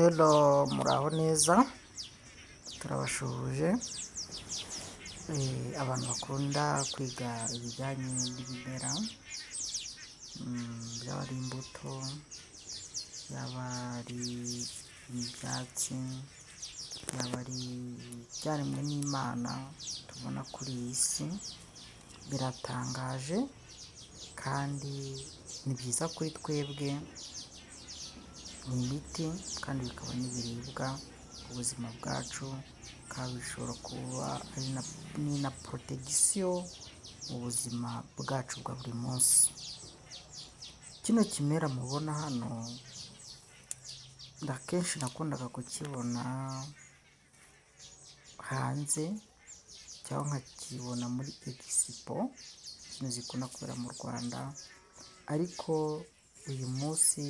Hello, muraho neza, turabashuhuje. Abantu bakunda kwiga ibijyanye n'ibimera, byaba ari imbuto, byaba ari ibyatsi, byaba ari ibyaremwe n'Imana tubona kuri iyi si, biratangaje kandi ni byiza kuri twebwe. Ni imiti kandi bikaba n'ibiribwa ku buzima bwacu, kandi bishobora kuba ari na protegisiyo mu buzima bwacu bwa buri munsi. Kino kimera mubona hano akenshi nakundaga kukibona hanze cyangwa nkakibona muri egisipo zino zikunda kubera mu Rwanda, ariko uyu munsi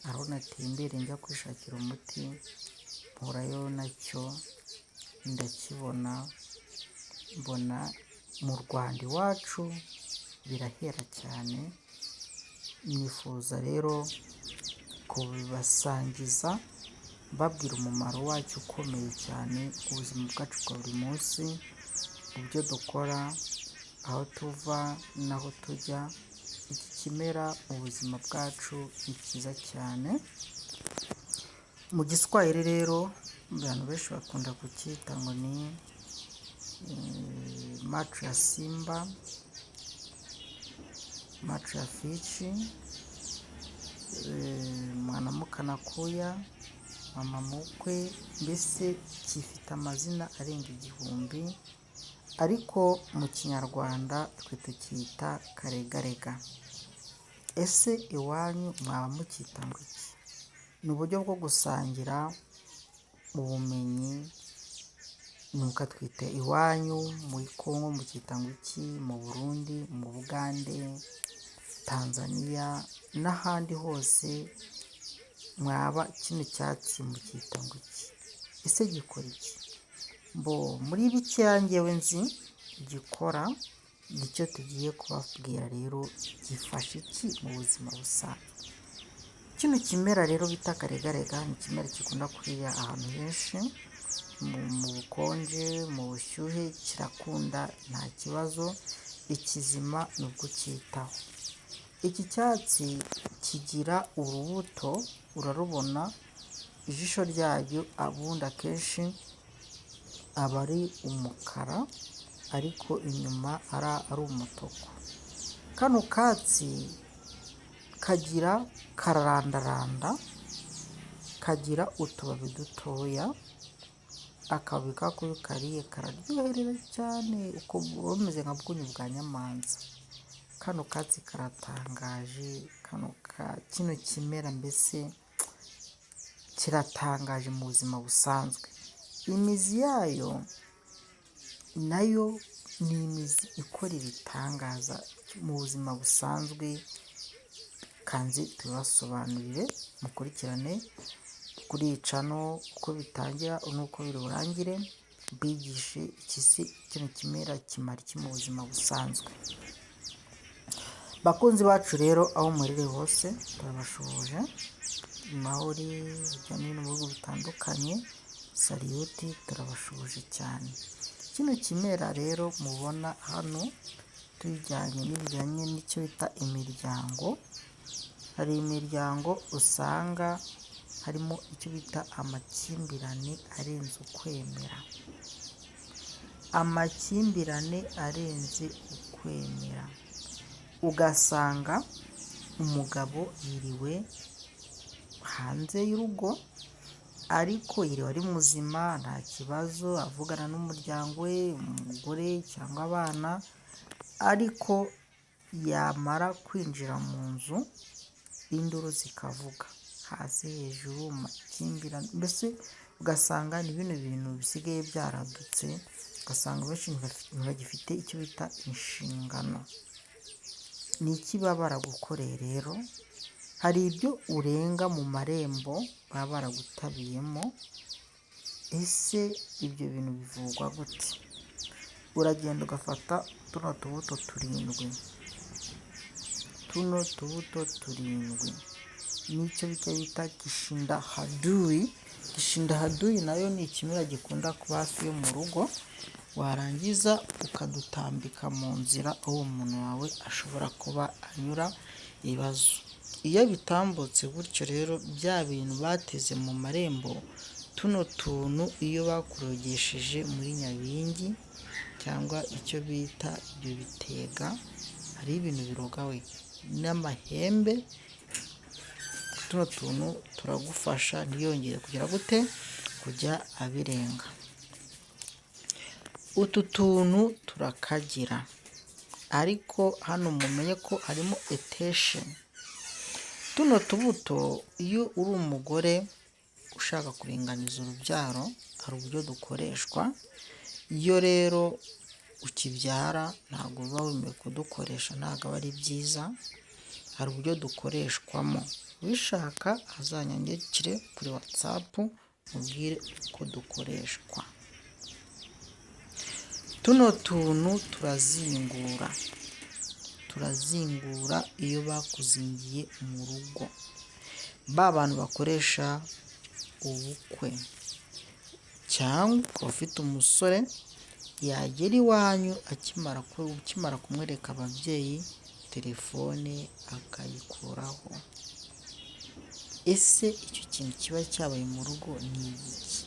aho natembere njya kwishakira umuti mpurayo nacyo ndakibona, mbona mu Rwanda iwacu birahera cyane. Nifuza rero kubibasangiza babwira umumaro wacyo ukomeye cyane ku buzima bwacu bwa buri munsi, mu byo dukora, aho tuva n'aho tujya. Iki kimera mu buzima bwacu ni cyiza cyane. Mu Giswahili rero abantu benshi bakunda kucyita ngo ni macho ya simba, macho ya fishi, mwana mukanakuya, mama mukwe, mbese gifite amazina arenga 1000, ariko mu Kinyarwanda twe tucyita karegarega. Ese iwanyu mwaba mucyita ngo iki? Ni uburyo bwo gusangira ubumenyi, nuko twite iwanyu muri Kongo mucyita ngo iki, mu Burundi, mu Bugande, Tanzania n'ahandi hose mwaba kino cyatsi mucyita ngo iki? Ese gikora iki? Muri bikeya njyewe nzi gikora, nicyo tugiye kubabwira rero. Gifasha iki mu buzima busanzwe? Kino kimera rero bita karegarega ni ikimera gikunda kurira ahantu henshi, mu bukonje, mu bushyuhe, kirakunda nta kibazo. Ikizima ni ukucyitaho. Iki cyatsi kigira urubuto, urarubona, ijisho ryaryo abundi akenshi aba ari umukara, ariko inyuma ari umutuku. Kano katsi kararandaranda, kagira utubabi dutoya, akababi kako iyo ukariye kararyoherera cyane, uko bumeze nka bwunyu bwa nyamanza. Kano katsi karatangaje, kino kimera mbese kiratangaje mu buzima busanzwe. Imizi yayo nayo ni imizi ikora ibitangaza mu buzima busanzwe. Kanze tubasobanurire, mukurikirane kuri iyi cano uko bitangira n'uko biri burangire, bigishe kino kimera kimara iki mu buzima busanzwe. Bakunzi bacu rero aho muherereye hose turabashuhuje, mahoro hirya no hino mu bihugu bitandukanye, sariyuti, turabashuhuje cyane. Kino kimera rero mubona hano tujyanye n'ibijyanye n'icyo bita imiryango. Hari imiryango usanga harimo icyo bita amakimbirane arenze ukwemera. Amakimbirane arenze ukwemera, ugasanga umugabo yiriwe hanze y'urugo, ariko yiriwe ari muzima nta kibazo, avugana n'umuryango we, umugore cyangwa abana, ariko yamara kwinjira mu nzu induru zikavuga hasi hejuru, makimbirane, mbese ugasanga ni bino bintu bisigaye byaradutse. Ugasanga benshi ntibagifite icyo bita inshingano. Ni iki baba baragukoreye rero? Hari ibyo urenga mu marembo baba baragutabiyemo. Ese ibyo bintu bivugwa gute? Uragenda ugafata tuno tubuto 7, n'icyo bita gishinda hadui. Gishinda hadui nayo ni ikimera gikunda kuba hafi yo mu rugo, warangiza ukadutambika mu nzira aho umuntu wawe ashobora kuba anyura ibibazo. Iyo bitambutse gutyo rero, bya bintu bateze mu marembo, tuno tuntu iyo bakurogesheje muri nyabingi cyangwa icyo bita ibyo bitega, hari ibintu birogawe n'amahembe, tuno tuntu turagufasha ntiyongere kugira gute kujya abirenga. Utu tuntu turakagira, ariko hano mumenye ko harimo etesheni. Tuno tubuto iyo uri umugore ushaka kuringaniza urubyaro, hari uburyo dukoreshwa. Iyo rero ukibyara ntabwo uba wemewe kudukoresha, ntabwo aba ari byiza, hari uburyo dukoreshwamo. Wishaka azanyandikire kuri WhatsApp mubwire uko dukoreshwa. Tuno tuntu turazingura iyo bakuzingiye mu rugo, ba bantu bakoresha ubukwe, cyangwa ukaba ufite umusore yagera iwanyu ukimara kumwereka ababyeyi telefone akayikuraho. Ese icyo kintu kiba cyabaye mu rugo ni iki?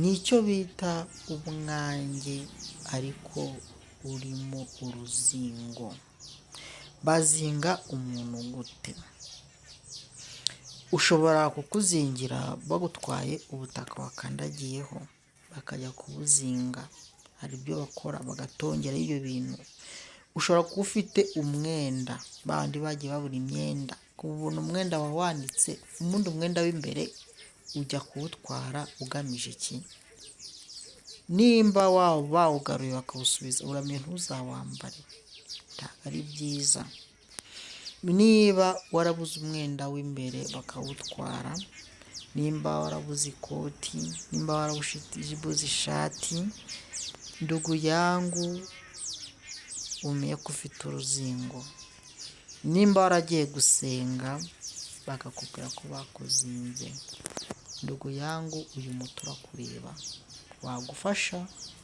Nicyo bita umwange, ariko urimo uruzingo. Bazinga umuntu gute? Ushobora kukuzingira bagutwaye ubutaka wakandagiyeho, bakajya kubuzinga. Hari ibyo bakora bagatongera ibyo bintu. Ushobora kuba ufite umwenda, bandi bagiye babura imyenda, kubona umwenda wawanitse, ubundi umwenda w'imbere ujya kuwutwara ugamije iki? Nimba bawugaruye bakawusubiza, uramenye ntuzawambare, ntabwo ari byiza. Niba warabuze umwenda w'imbere bakawutwara, nimba warabuze ikoti, nimba warabuze ishati, ndugu yangu umenye ko ufite uruzingo. Nimba waragiye gusenga bakakubwira ko bakuzinze, ndugu yangu uyu muti urakureba, wagufasha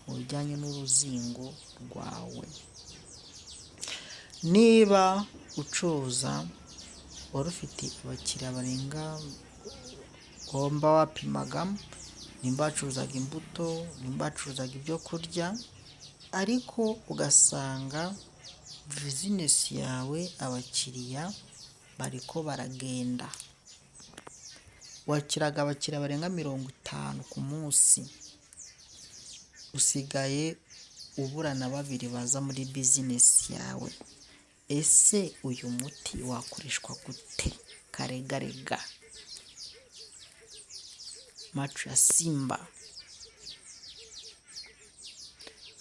mu bijyanye n'uruzingo rwawe. Niba ucuruza wari ufite abakiriya barenga wumva wapimaga, nimba wacuruzaga imbuto, nimba wacuruzaga ibyo kurya, ariko ugasanga bizinesi yawe abakiriya bariko baragenda, wakiraga abakiriya barenga 50 ku munsi, usigaye ubura na 2 baza muri bizinesi yawe. Ese uyu muti wakoreshwa gute? Karegarega macu ya simba.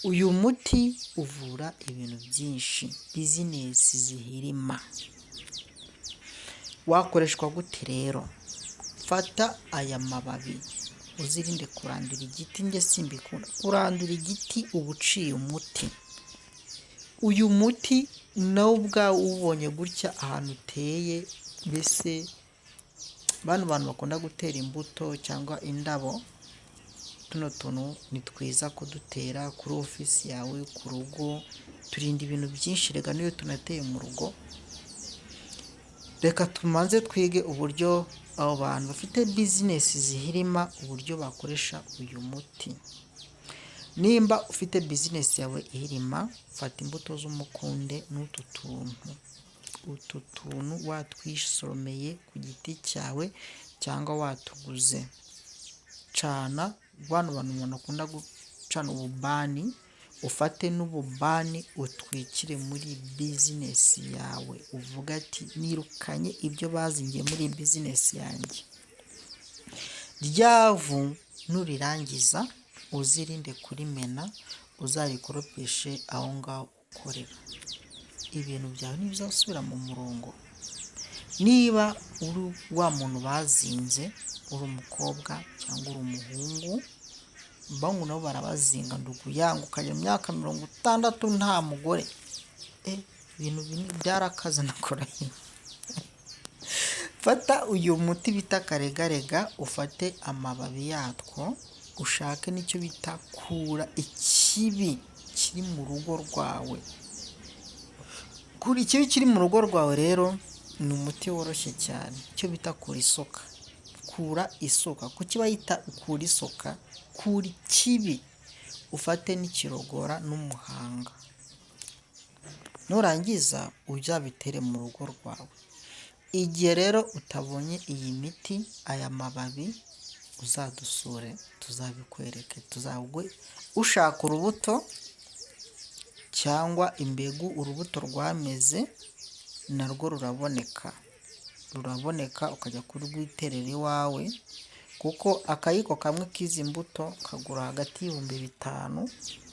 Uyu muti uvura ibintu byinshi, bizinesi zihirima. Wakoreshwa gute rero? Fata aya mababi, uzirinde kurandura igiti, nge simbikunda kurandura igiti uba uciye umuti. Uyu muti nawe ubwawe ubonye gutya ahantu uteye, mbese bano bantu bakunda gutera imbuto cyangwa indabo, tuno tuntu ni twiza kudutera kuri ofisi yawe, ku rugo, turinda ibintu byinshi. Rega niyo tunateye mu rugo, reka tumanze twige uburyo abo bantu bafite bizinesi zihirima uburyo bakoresha uyu muti. Nimba ufite bizinesi yawe ihirima, fata imbuto z'umukunde n'utu tuntu watwisoromeye ku giti cyawe cyangwa watuguze. Cana bano bantu umuntu akunda gucana ububani, ufate n'ububani utwikire muri bizinesi yawe, uvuga ati nirukanye ibyo bazingiye muri bizinesi yanjye. Ryavu nurirangiza uzirinde kurimena, uzarikoropeshe aho ngaho ukorera. Ibintu byawe ntibizasubira mu murongo. Niba uri wa muntu bazinze, uri umukobwa cyangwa uri umuhungu, bangu nabo barabazinga, ndugu yangu ukajya mu myaka 60 nta mugore. Ibintu byarakaze nakora. fata uyu muti bita karegarega, ufate amababi yatwo, ushake n'icyo bita kura ikibi kiri mu rugo rwawe. Kura ikibi kiri mu rugo rwawe rero ni umuti woroshye cyane, icyo bita kura isoka. Kura isoka, kuki bayita kura isoka? Kura ikibi, ufate n'ikirogora n'umuhanga, nurangiza uzabitere mu rugo rwawe. Igihe rero utabonye iyi miti, aya mababi, uzadusure tuzabikwereke, tuzaguhe ushaka urubuto cyangwa imbegu. Urubuto rwameze narwo ruraboneka ukajya kurwiterera iwawe, kuko akayiko kamwe k'izi mbuto kagura hagati y'ibihumbi 5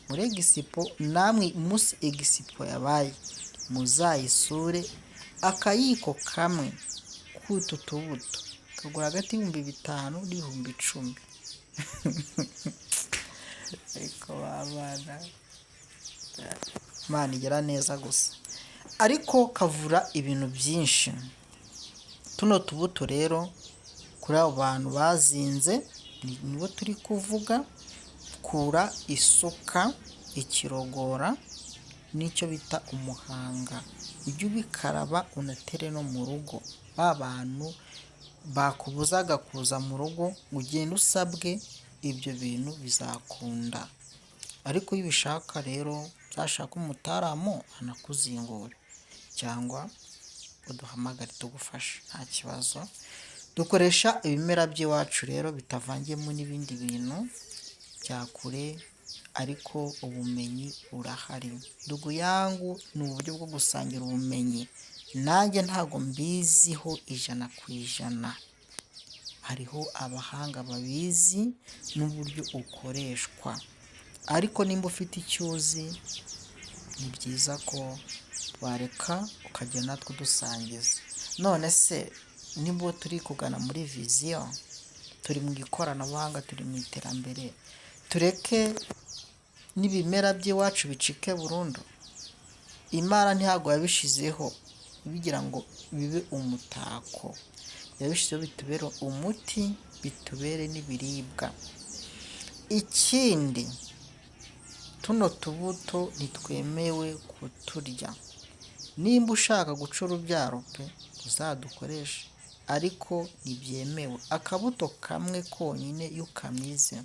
muri Egisipo. Namwe umunsi Egisipo yabaye muzayisure, akayiko kamwe k'utu tubuto kagura hagati y'ibihumbi 5 n'ibihumbi 10. ariko babana Imana igira neza gusa, ariko kavura ibintu byinshi. Tuno tubuto rero kuri abo bantu bazinze nibo turi kuvuga. Kura isuka, ikirogora n'icyo bita umuhanga, ujye ubikaraba unatere no mu rugo. Ba bantu bakubuzaga kuza mu rugo ugenda usabwe, ibyo bintu bizakunda. Ariko iyo ubishaka rero, uzashaka umutaramu anakuzingure, cyangwa uduhamagare tugufashe, nta kibazo. Dukoresha ibimera by'iwacu rero bitavangiyemo n'ibindi bintu bya kure, ariko ubumenyi burahari. Ndugu yangu, ni uburyo bwo gusangira ubumenyi. Nanjye ntago mbiziho 100%, hariho abahanga babizi n'uburyo ukoreshwa. Ariko nimba ufite icyo uzi, ni byiza ko wareka ukajya natwe udusangiza. None se niba turi kugana muri viziyo, turi mu ikoranabuhanga, turi mu iterambere, tureke n'ibimera by'iwacu bicike burundu? Imana ntihago yabishizeho bigira ngo bibe umutako, yabishizeho bitubere umuti, bitubere n'ibiribwa. Ikindi, tuno tubuto ntitwemewe kuturya. Nimba ushaka guca urubyaro pe, uzadukoreshe, ariko ntibyemewe. Akabuto kamwe konyine iyo ukamize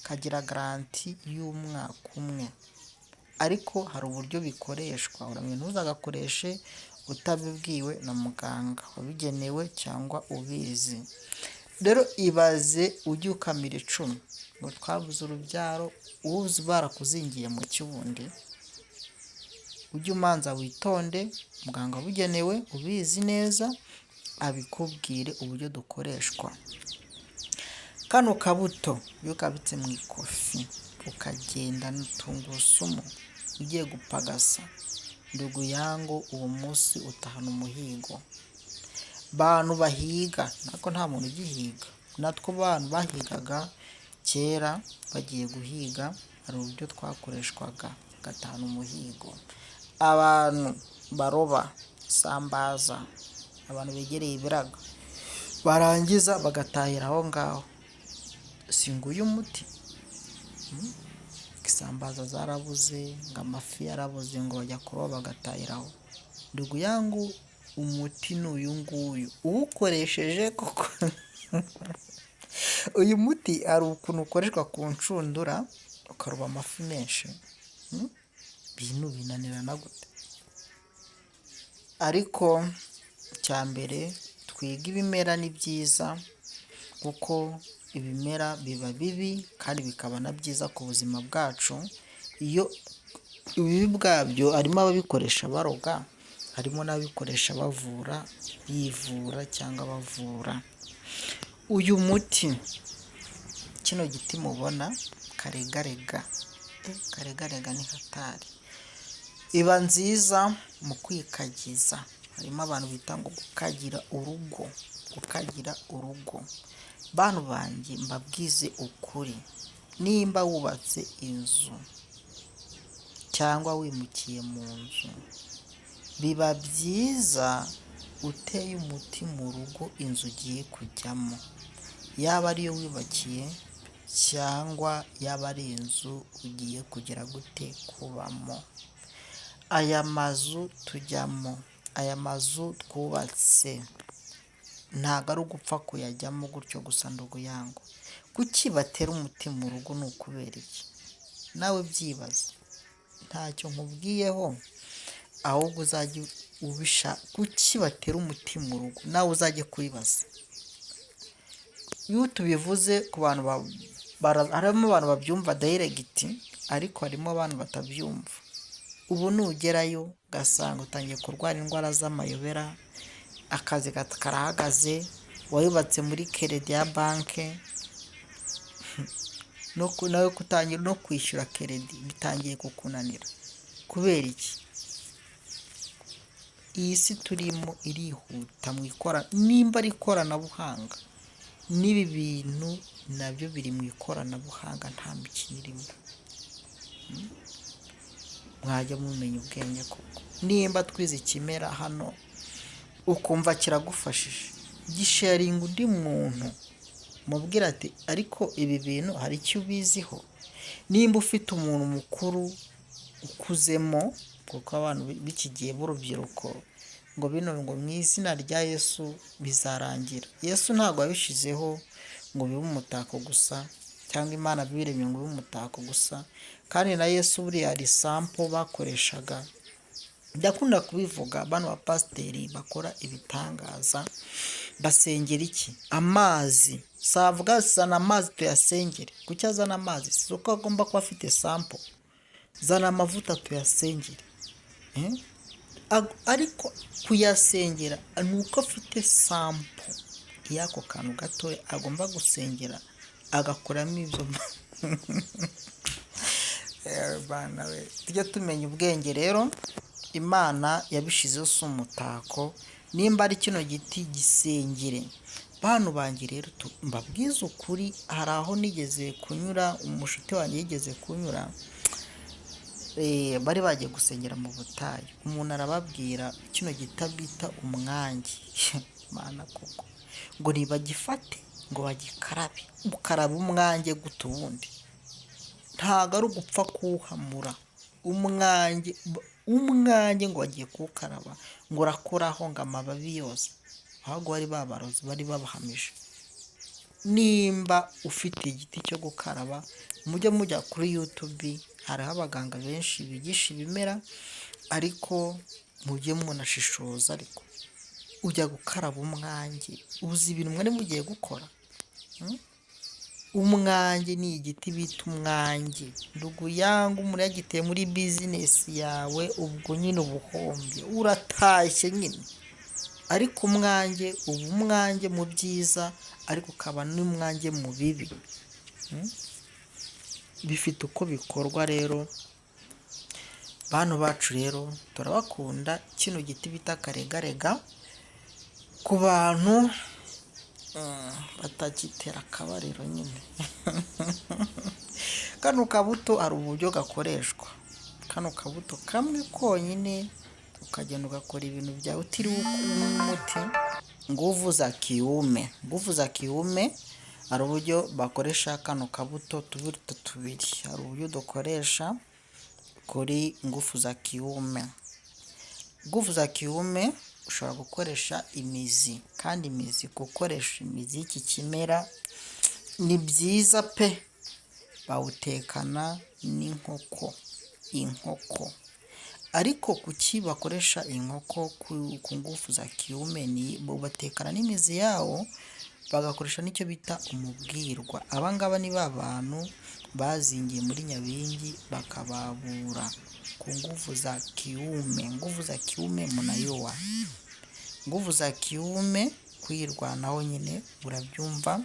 kagira garanti y'umwaka umwe, ariko hari uburyo bikoreshwa. Uramenya ntuzagakoreshe utabibwiwe na muganga wabigenewe cyangwa ubizi. Rero ibaze ujye ukamira 10 ngo twabuze urubyaro, uzi barakuzingiye mu kibundi. Ujye umanza witonde, muganga wabigenewe ubizi neza abikubwire uburyo dukoreshwa. Kano kabuto iyo kabitse mu ikofi, ukagenda n'tungurusumu ugiye gupagasa, ndugu yangu, uwo munsi utahana umuhigo. Bantu bahiga, nako nta muntu ugihiga, natwo bantu bahigaga kera bagiye guhiga, hari uburyo twakoreshwaga gatanu umuhigo. Abantu baroba sambaza, abantu begereye ibiraga, barangiza bagatahira aho ngaho. Singuye umuti. Isambaza zarabuze, ngo amafi yarabuze, ngo bajya kuroba bagatahiraho. Ndugu yangu, umuti ni uyu nguyu. Uwukoresheje koko uyu muti ari ukuntu ukoreshwa ku nshundura, ukaroba amafi menshi. Bintu binanirana gute? Ariko cyambere twiga ibimera ni byiza, kuko ibimera biba bibi kandi bikaba na byiza ku buzima bwacu. Iyo ibibi bwabyo harimo ababikoresha baroga, harimo n'ababikoresha bavura, bivura cyangwa bavura. Uyu muti, kino giti mubona karegarega, karegarega ni hatari, iba nziza mu kwikagiza. Harimo abantu bita ngo gukagira urugo, gukagira urugo. Bantu banjye mbabwize ukuri, nimba wubatse inzu cyangwa wimukiye mu nzu, biba byiza uteye umuti mu rugo inzu ugiye kujyamo, yaba ariyo wibakiye cyangwa yaba ari inzu ugiye kugira gute kubamo. Aya mazu tujyamo, aya mazu twubatse ntabwo ari ugupfa kuyajyamo gutyo gusa ndugu yangu. Kuki batera umuti mu rugo ni ukubera iki? Nawe byibaza, ntacyo nkubwiyeho, ahubwo uzajya kuki batera umuti mu rugo, nawe uzajye kubibaza. Iyo tubivuze ku bantu harimo abantu babyumva direct, ariko harimo abantu batabyumva. Ubu nugerayo ugasanga utangiye kurwara indwara z'amayobera, akazi karahagaze, wayubatse muri keredi ya banke, nawe kutangira no kwishyura keredi bitangiye kukunanira. Kubera iki? Iyi si turimo irihuta nimba ari ikoranabuhanga, n'ibi bintu nabyo biri mu ikoranabuhanga, nta mikino irimo. Mwajya mumenya ubwenge koko. Nimba twize ikimera hano ukumva kiragufashije, gisharinga undi muntu, mubwira ati ariko ibi bintu hari icyo ubiziho. Nimba ufite umuntu mukuru ukuzemo, kuko abantu b'iki gihe b'urubyiruko ngo bino ngo mu izina rya Yesu bizarangira. Yesu ntabwo yabishyizeho ngo bibe umutako gusa, cyangwa Imana biremye ngo bibe umutako gusa. Kandi na Yesu buriya hari sample bakoreshaga. Ndakunda kubivuga, bano bapasiteri bakora ibitangaza basengera iki? Amazi. Savuga zana amazi tuyasengere. Kuki azana amazi? Si uko agomba kuba afite sample. Zana amavuta tuyasengere. Ariko kuyasengera ni uko afite sample y'ako kantu gatoya agomba gusengera, agakoramo ibyo. Bana we, tujye tumenya ubwenge rero. Imana yabishizeho si umutako. Nimba ari kino giti gisengere. Bantu banjye rero mbabwiza ukuri, hari aho nigeze kunyura, umushuti wanjye yigeze kunyura, bari bagiye gusengera mu butayu. Umuntu arababwira kino gita bita umwangi. Mana koko, ngo nibagifate ngo bagikarabe. Ukaraba umwange gute ubundi? Ntago ari ugupfa kuwuhamura. Umwange ngo bagiye kuwukaraba ngo urakoraho ngo amababi yose, ahubwo bari babarozi, bari babahamije. Nimba ufite igiti cyo gukaraba, mujya kuri YouTube, hariho abaganga benshi bigisha ibimera, ariko mujye munashishoza. Ariko ujya gukaraba umwange, uzi ibintu mwari mugiye gukora. Umwange ni igiti bita umwange. Ndugu yangu, umuntu yagiteye muri business yawe, ubwo nyine ubuhombye uratashye nyine. Ariko umwange, ubu umwange mu byiza, ariko ukaba n'umwange mu bibi. Bifite uko bikorwa rero. Bantu bacu rero turabakunda. Kino giti bita karegarega, ku bantu batagitera akabariro nyine. Kano kabuto hari uburyo gakoreshwa. Kano kabuto kamwe konyine ukagenda ugakora ibintu byawe utiriwe umuti. Nguvu za kiume, hari uburyo bakoresha kano kabuto tubiri. Hari uburyo dukoresha kuri nguvu za kiume. Nguvu za kiume ushobora gukoresha imizi, kandi gukoresha imizi y'iki kimera ni byiza pe. Bawutekana n'inkoko. Ariko kuki bakoresha inkoko ku ngufu za kiume? Ni batekana n'imizi yawo, bagakoresha n'icyo bita umubwirwa. Abangaba ni ba bantu bazingiye muri Nyabingi bakababura ku nguvu za kiume. Nguvu za kiume munayowa. Nguvu za kiume kwirwanaho nyine urabyumva.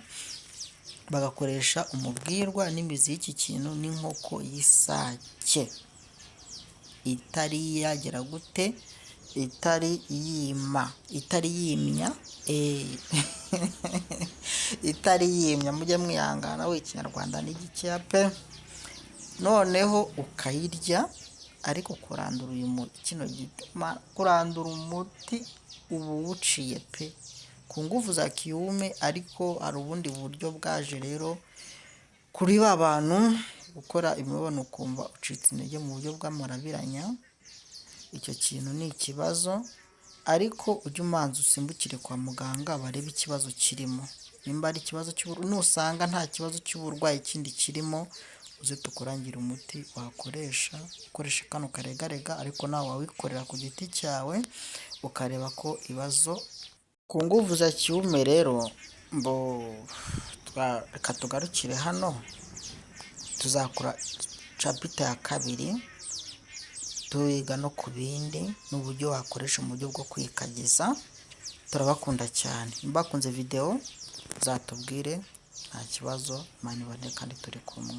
Bagakoresha umubwirwa n'imizi y'iki kintu n'inkoko y'isake itari yagera gute, itari yimya, itari yimya. Mujye mwihangana, we Ikinyarwanda ni gikeya pe. Noneho ukayirya, ariko kurandura kurandura umuti ubu wuciye pe ku nguvu za kiume, ariko hari ubundi buryo bwaje rero kuri ba bantu gukora imibonano ukumva ucitse intege mu buryo bw'amarabiranya. Icyo kintu ni ikibazo, ariko ujye umanza usimbukire kwa muganga barebe ikibazo kirimo. Nimba ari ikibazo nusanga nta kibazo cy'uburwayi kindi kirimo, uze tukurangire umuti wakoresha, ukoresha kano karegarega, ariko nawe wawikorera ku giti cyawe ukareba ko ibibazo ku nguvu za kiume. Rero reka tugarukire hano, tuzakora capita ya kabiri tuyiga no ku bindi n'uburyo wakoresha mu buryo bwo kwikagiza. Turabakunda cyane, nimba bakunze video uzatubwire, nta kibazo, Imana ibane kandi turi kumwe.